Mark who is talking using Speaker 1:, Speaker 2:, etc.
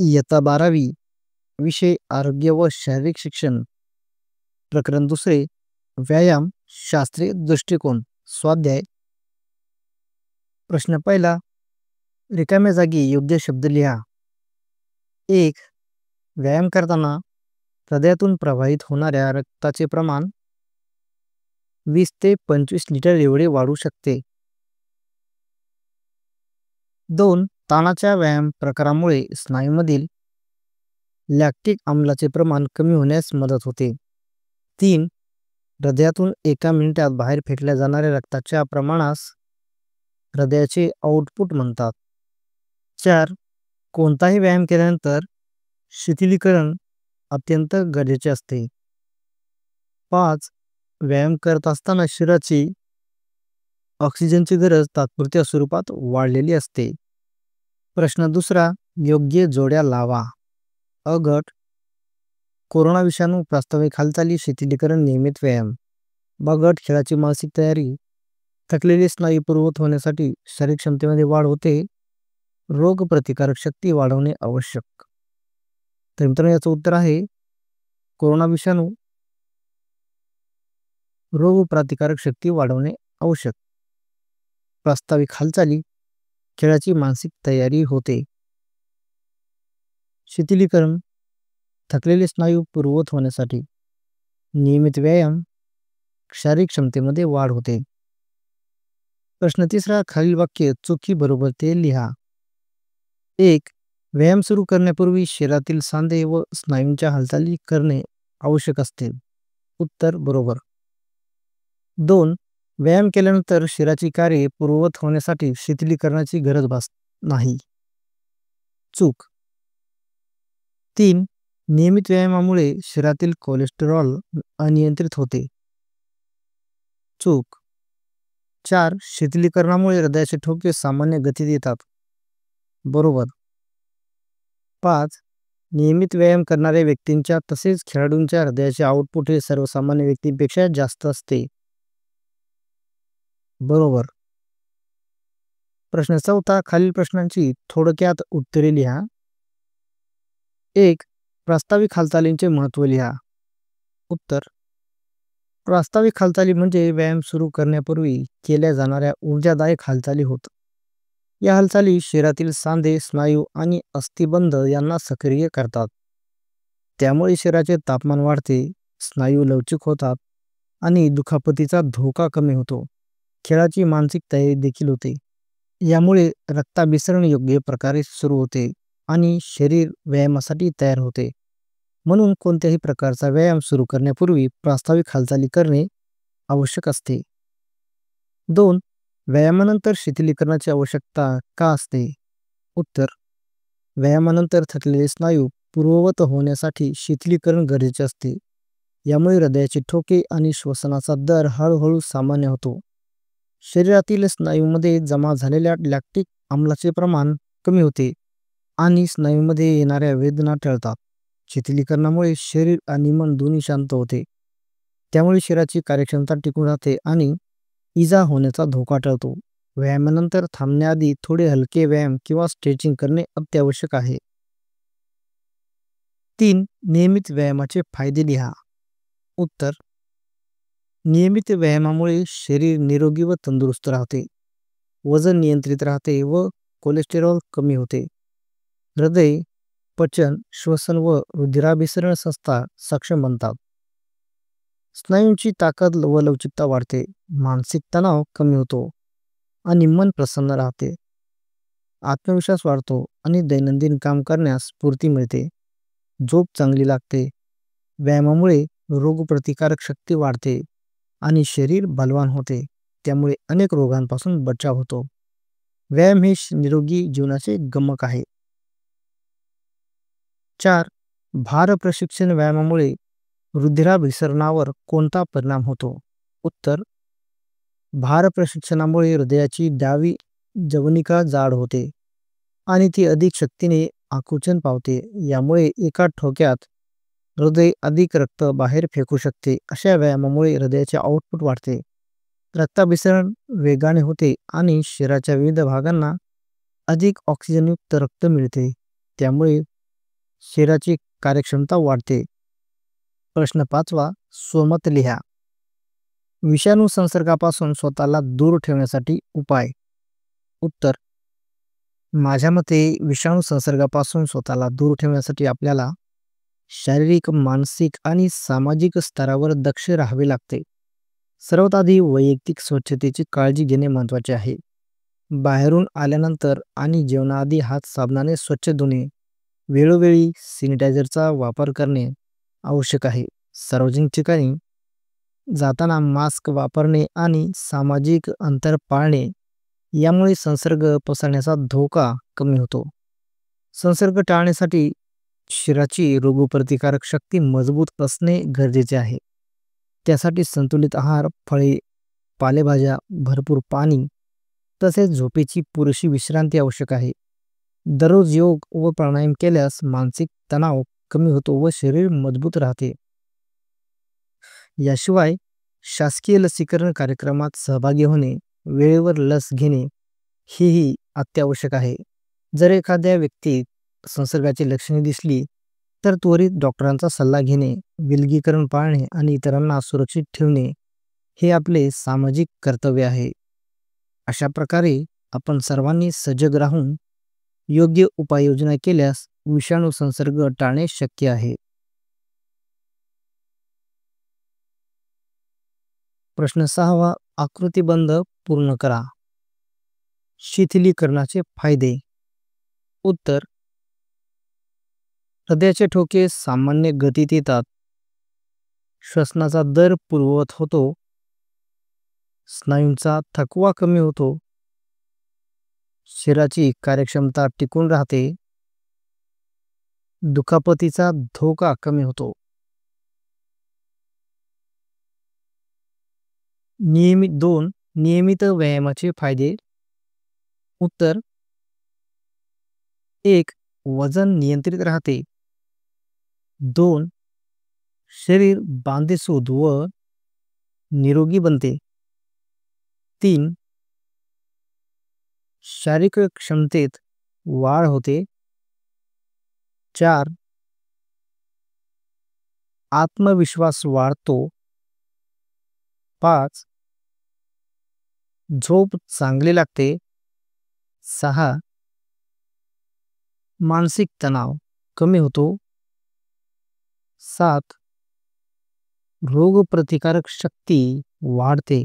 Speaker 1: इयत्ता 12वी विषय आरोग्य व शारीरिक शिक्षण प्रकरण 2 व्यायाम शास्त्रीय दृष्टिकोन स्वाध्याय प्रश्न पहिला रिकाम्या जागी योग्य शब्द लिहा. 1. व्यायाम करताना हृदयातून प्रवाहित होणाऱ्या रक्ताचे प्रमाण 20 ते 25 लिटर एवढे वाढू शकते. 2. ताणाच्या व्यायाम प्रकारामुळे स्नायूमधील लॅक्टिक आम्लाचे प्रमाण कमी होण्यास मदत होते. 3. हृदयातून एका मिनिटात बाहेर फेकल्या जाणाऱ्या रक्ताच्या प्रमाणास हृदयाचे आउटपुट म्हणतात. 4. कोणताही व्यायाम केल्यानंतर शिथिलीकरण अत्यंत गरजेचे असते. 5. व्यायाम करत असताना शरीराची ऑक्सिजनची गरज तात्पुरत्या स्वरूपात वाढलेली असते. प्रश्न 2 योग्य जोड्या लावा. अ गट कोरोना विषाणू प्रास्ताविक हालचाली शिथिलीकरण नियमित व्यायाम. ब गट खेळाची मानसिक तयारी थकलेले स्नायू पूर्ववत होण्यासाठी शारीरिक क्षमतेमध्ये वाढ होते. रोग प्रतिकारक शक्ती वाढवणे आवश्यक. तर मित्रांनो याचं उत्तर आहे कोरोना विषाणू रोग प्रतिकारक शक्ती वाढवणे आवश्यक. प्रास्ताविक हालचाली खेळाची मानसिक तयारी होते. शिथिलीकरण थकलेले स्नायू पूर्ववत होण्यासाठी नियमित व्यायाम शारीरिक क्षमतेमध्ये वाढ होते. प्रश्न 3 खालील वाक्य चुकी बरोबर ते लिहा. 1. व्यायाम सुरू करण्यापूर्वी शरीरातील सांधे व स्नायूंच्या हालचाली करणे आवश्यक असते. उत्तर बरोबर. 2. व्यायाम केल्यानंतर शरीराची कार्ये पूर्ववत होण्यासाठी शिथिलीकरणाची गरज भासत नाही. चूक. 3. नियमित व्यायामामुळे शरीरातील कोलेस्टेरॉल अनियंत्रित होते. चूक. 4. शिथिलीकरणामुळे हृदयाचे ठोके सामान्य गतीत येतात. बरोबर. 5. नियमित व्यायाम करणाऱ्या व्यक्तींच्या तसेच खेळाडूंच्या हृदयाचे आउटपुट हे सर्वसामान्य व्यक्तींपेक्षा जास्त असते. बरोबर. प्रश्न 4 खालील प्रश्नांची थोडक्यात उत्तरे लिहा. 1. प्रास्ताविक हालचालींचे महत्त्व लिहा. उत्तर. प्रास्ताविक हालचाली म्हणजे व्यायाम सुरू करण्यापूर्वी केल्या जाणाऱ्या ऊर्जादायक हालचाली होत. या हालचाली शरीरातील सांधे स्नायू आणि अस्थिबंध यांना सक्रिय करतात. त्यामुळे शरीराचे तापमान वाढते, स्नायू लवचिक होतात आणि दुखापतीचा धोका कमी होतो. खेळाची मानसिक तयारी देखील होते. यामुळे रक्ताभिसरण योग्य प्रकारे सुरू होते आणि शरीर व्यायामासाठी तयार होते. म्हणून कोणत्याही प्रकारचा व्यायाम सुरू करण्यापूर्वी प्रास्ताविक हालचाली करणे आवश्यक असते. 2. व्यायामानंतर शिथिलीकरणाची आवश्यकता का असते? उत्तर. व्यायामानंतर थकलेले स्नायू पूर्ववत होण्यासाठी शिथिलीकरण गरजेचे असते. यामुळे हृदयाचे ठोके आणि श्वसनाचा दर हळूहळू सामान्य होतो. शरीरातील स्नायूमध्ये जमा झालेल्या लॅक्टिक आम्लाचे प्रमाण कमी होते आणि स्नायूमध्ये येणाऱ्या वेदना टळतात. शिथिलीकरणामुळे शरीर आणि मन दोन्ही शांत होते. त्यामुळे शरीराची कार्यक्षमता टिकून राहते आणि इजा होण्याचा धोका टळतो. व्यायामानंतर थांबण्याआधी थोडे हलके व्यायाम किंवा स्ट्रेचिंग करणे अत्यावश्यक आहे. 3. नियमित व्यायामाचे फायदे लिहा. उत्तर. नियमित व्यायामामुळे शरीर निरोगी व तंदुरुस्त राहते. वजन नियंत्रित राहते व कोलेस्टेरॉल कमी होते. हृदय, पचन, श्वसन व रुधिराभिसरण संस्था सक्षम बनतात. स्नायूंची ताकद व लवचिकता वाढते. मानसिक तणाव कमी होतो आणि मन प्रसन्न राहते. आत्मविश्वास वाढतो आणि दैनंदिन काम करण्यास स्फूर्ती मिळते. झोप चांगली लागते. व्यायामामुळे रोगप्रतिकारक शक्ती वाढते आणि शरीर बलवान होते. त्यामुळे अनेक रोगांपासून बचाव होतो. व्यायाम हे निरोगी जीवनाचे गमक आहे. 4. भार प्रशिक्षण व्यायामामुळे रुधिराभिसरणावर कोणता परिणाम होतो? उत्तर. भार प्रशिक्षणामुळे हृदयाची डावी जवनिका जाड होते आणि ती अधिक शक्तीने आकुंचन पावते. यामुळे एका ठोक्यात हृदय अधिक रक्त बाहेर फेकू शकते. अशा व्यायामामुळे हृदयाचे आउटपुट वाढते, रक्ताभिसरण वेगाने होते आणि शरीराच्या विविध भागांना अधिक ऑक्सिजनयुक्त रक्त मिळते. त्यामुळे शरीराची कार्यक्षमता वाढते. प्रश्न 5वा, स्वमत लिहा. विषाणू संसर्गापासून स्वतःला दूर ठेवण्यासाठी उपाय. उत्तर, माझ्या मते विषाणू संसर्गापासून स्वतःला दूर ठेवण्यासाठी आपल्याला शारीरिक, मानसिक आणि सामाजिक स्तरावर दक्ष राहावे लागते. सर्वात आधी वैयक्तिक स्वच्छतेची काळजी घेणे महत्त्वाचे आहे. बाहेरून आल्यानंतर आणि जेवणाआधी हात साबणाने स्वच्छ धुणे, वेळोवेळी सॅनिटायझरचा वापर करणे आवश्यक आहे. सार्वजनिक ठिकाणी जाताना मास्क वापरणे आणि सामाजिक अंतर पाळणे यामुळे संसर्ग पसरण्याचा धोका कमी होतो. संसर्ग टाळण्यासाठी शरीराची रोगप्रतिकारक शक्ती मजबूत असणे गरजेचे आहे. त्यासाठी संतुलित आहार, फळे, पालेभाज्या, भरपूर पाणी तसेच झोपेची पुरेशी विश्रांती आवश्यक आहे. दररोज योग व प्राणायाम केल्यास मानसिक तणाव कमी होतो व शरीर मजबूत राहते. याशिवाय शासकीय लसीकरण कार्यक्रमात सहभागी होणे, वेळेवर लस घेणे हेही अत्यावश्यक आहे. जर एखाद्या व्यक्तीत संसर्गाची लक्षणे दिसली तर त्वरित डॉक्टरांचा सल्ला घेणे, विलगीकरण पाळणे आणि इतरांना सुरक्षित ठेवणे हे आपले सामाजिक कर्तव्य आहे. अशा प्रकारे आपण सर्वांनी सजग राहून योग्य उपाययोजना केल्यास विषाणू संसर्ग टाळणे शक्य आहे. प्रश्न 6वा, आकृतिबंध पूर्ण करा. शिथिलीकरणाचे फायदे. उत्तर, हृदयाचे ठोके सामान्य गतीत येतात, श्वसनाचा दर पूर्ववत होतो, स्नायूंचा थकवा कमी होतो, शरीराची कार्यक्षमता टिकून राहते, दुखापतीचा धोका कमी होतो. नियमित व्यायामाचे फायदे. उत्तर, 1. वजन नियंत्रित राहते. 2. शरीर बांधेसूद व निरोगी बनते. 3. शारीरिक क्षमतेत वाढ होते. 4. आत्मविश्वास वाढतो. 5. झोप चांगली लागते. 6. मानसिक तणाव कमी होतो. 7. रोगप्रतिकारक शक्ती वाढते.